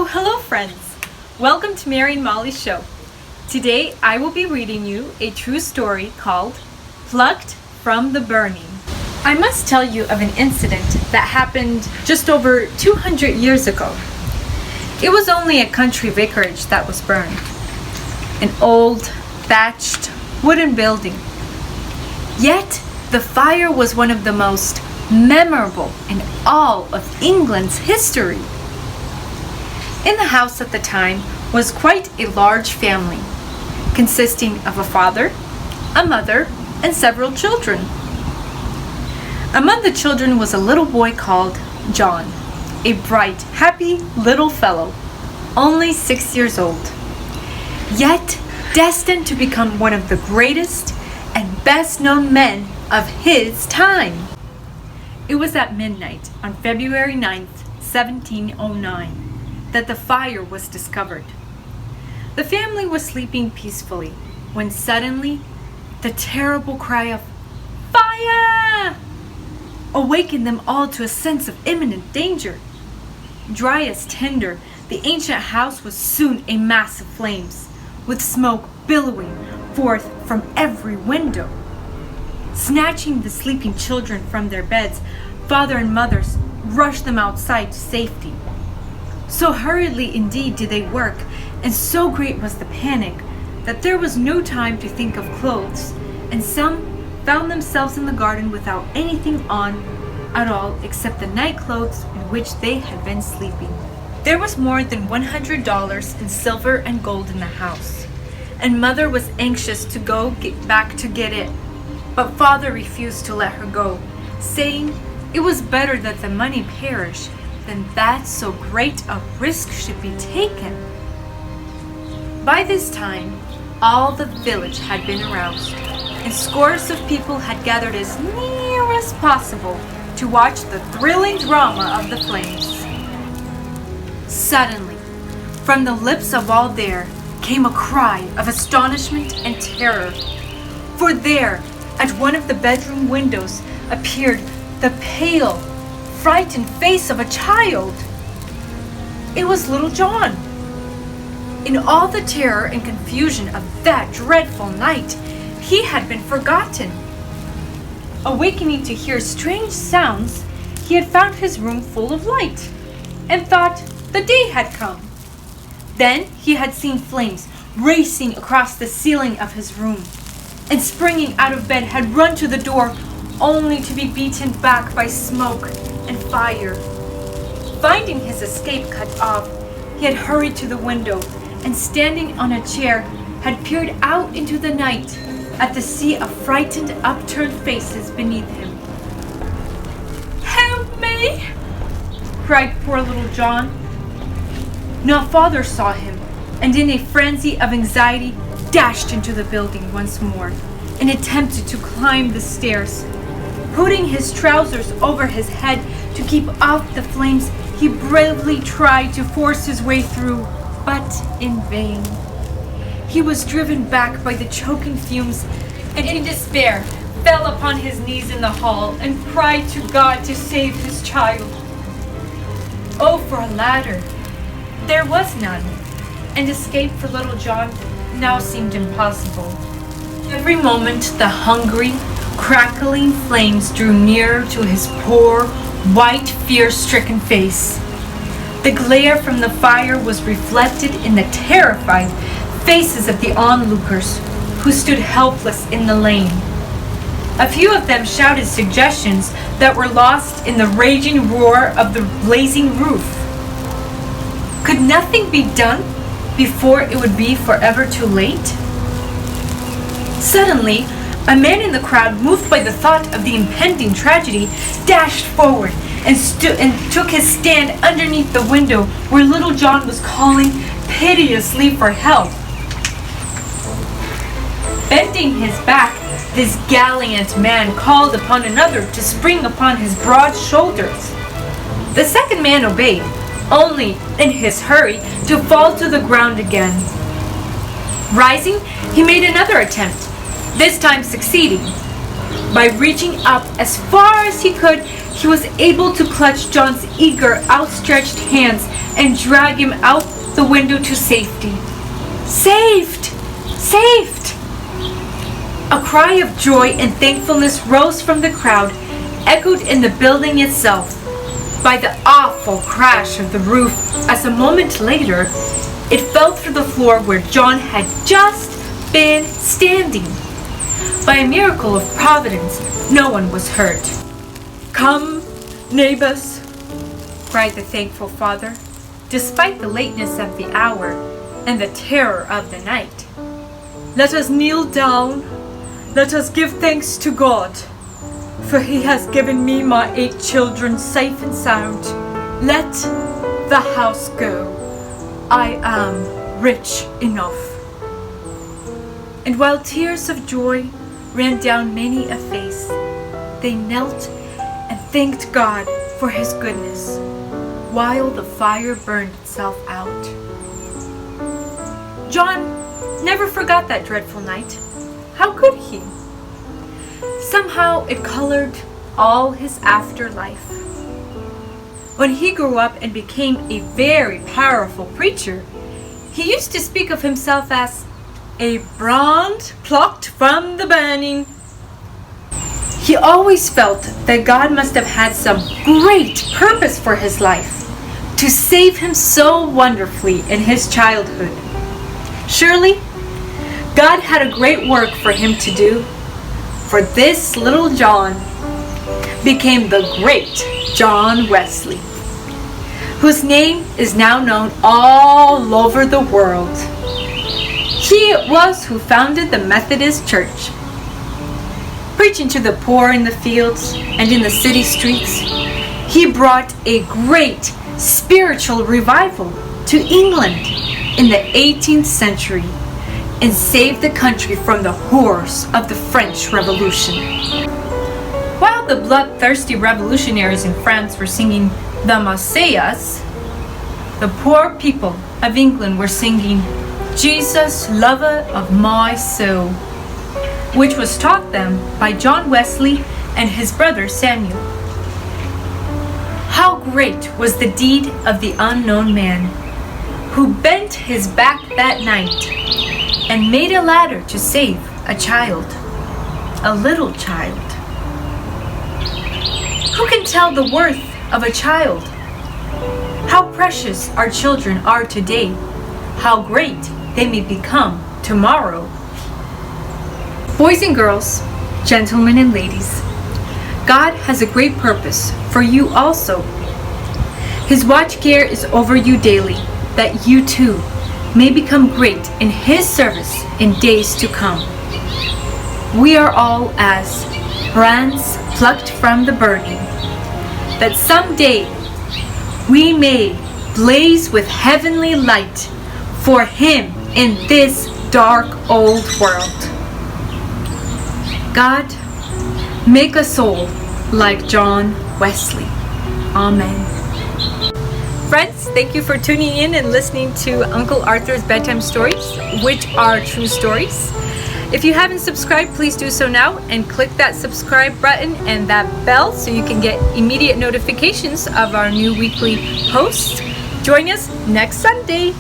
Oh, hello friends! Welcome to Mary and Molly's show. Today I will be reading you a true story called Plucked from the Burning. I must tell you of an incident that happened just over 200 years ago. It was only a country vicarage that was burned. An old, thatched, wooden building. Yet the fire was one of the most memorable in all of England's history. In the house at the time was quite a large family, consisting of a father, a mother, and several children. Among the children was a little boy called John, a bright, happy little fellow, only 6 years old, yet destined to become one of the greatest and best-known men of his time. It was at midnight on February 9th, 1709, that the fire was discovered. The family was sleeping peacefully when suddenly the terrible cry of "Fire!" awakened them all to a sense of imminent danger. Dry as tinder, the ancient house was soon a mass of flames, with smoke billowing forth from every window. Snatching the sleeping children from their beds, father and mothers rushed them outside to safety. So hurriedly indeed did they work, and so great was the panic, that there was no time to think of clothes, and some found themselves in the garden without anything on at all except the night clothes in which they had been sleeping. There was more than $100 in silver and gold in the house, and mother was anxious to go back to get it, but father refused to let her go, saying it was better that the money perish than that so great a risk should be taken. By this time, all the village had been aroused, and scores of people had gathered as near as possible to watch the thrilling drama of the flames. Suddenly, from the lips of all there came a cry of astonishment and terror, for there, at one of the bedroom windows, appeared the pale, frightened face of a child. It was little John. In all the terror and confusion of that dreadful night, he had been forgotten. Awakening to hear strange sounds, he had found his room full of light, and thought the day had come. Then he had seen flames racing across the ceiling of his room, and springing out of bed had run to the door, only to be beaten back by smoke and fire. Finding his escape cut off, he had hurried to the window, and standing on a chair, had peered out into the night at the sea of frightened, upturned faces beneath him. "Help me!" cried poor little John. Now father saw him, and in a frenzy of anxiety dashed into the building once more, and attempted to climb the stairs. Putting his trousers over his head to keep off the flames, he bravely tried to force his way through, but in vain. He was driven back by the choking fumes, and in despair fell upon his knees in the hall and cried to God to save his child. Oh, for a ladder! There was none, and escape for little John now seemed impossible. Every moment the hungry, crackling flames drew nearer to his poor, white, fear-stricken face. The glare from the fire was reflected in the terrified faces of the onlookers, who stood helpless in the lane. A few of them shouted suggestions that were lost in the raging roar of the blazing roof. Could nothing be done before it would be forever too late? Suddenly, a man in the crowd, moved by the thought of the impending tragedy, dashed forward and took his stand underneath the window where little John was calling piteously for help. Bending his back, this gallant man called upon another to spring upon his broad shoulders. The second man obeyed, only in his hurry to fall to the ground again. Rising, he made another attempt, this time succeeding. By reaching up as far as he could, he was able to clutch John's eager, outstretched hands and drag him out the window to safety. Saved! Saved! A cry of joy and thankfulness rose from the crowd, echoed in the building itself by the awful crash of the roof as a moment later it fell through the floor where John had just been standing. By a miracle of providence, no one was hurt. "Come, neighbors," cried the thankful father, despite the lateness of the hour and the terror of the night. "Let us kneel down. Let us give thanks to God, for he has given me my 8 children safe and sound. Let the house go. I am rich enough." And while tears of joy ran down many a face, they knelt and thanked God for his goodness, while the fire burned itself out. John never forgot that dreadful night. How could he? Somehow it colored all his afterlife. When he grew up and became a very powerful preacher, he used to speak of himself as a brand plucked from the burning. He always felt that God must have had some great purpose for his life, to save him so wonderfully in his childhood. Surely, God had a great work for him to do, for this little John became the great John Wesley, whose name is now known all over the world. He it was who founded the Methodist Church. Preaching to the poor in the fields and in the city streets, he brought a great spiritual revival to England in the 18th century and saved the country from the horrors of the French Revolution. While the bloodthirsty revolutionaries in France were singing the Marseillaise, the poor people of England were singing "Jesus, lover of my soul," which was taught them by John Wesley and his brother Samuel. How great was the deed of the unknown man, who bent his back that night and made a ladder to save a child, a little child. Who can tell the worth of a child? How precious our children are today, how great they may become tomorrow. Boys and girls, gentlemen and ladies, God has a great purpose for you also. His watch care is over you daily, that you too may become great in his service in days to come. We are all as brands plucked from the burning, that someday we may blaze with heavenly light for him in this dark old world. God, make us all like John Wesley. Amen. Friends, thank you for tuning in and listening to Uncle Arthur's bedtime stories, which are true stories. If you haven't subscribed, please do so now and click that subscribe button and that bell so you can get immediate notifications of our new weekly posts. Join us next Sunday.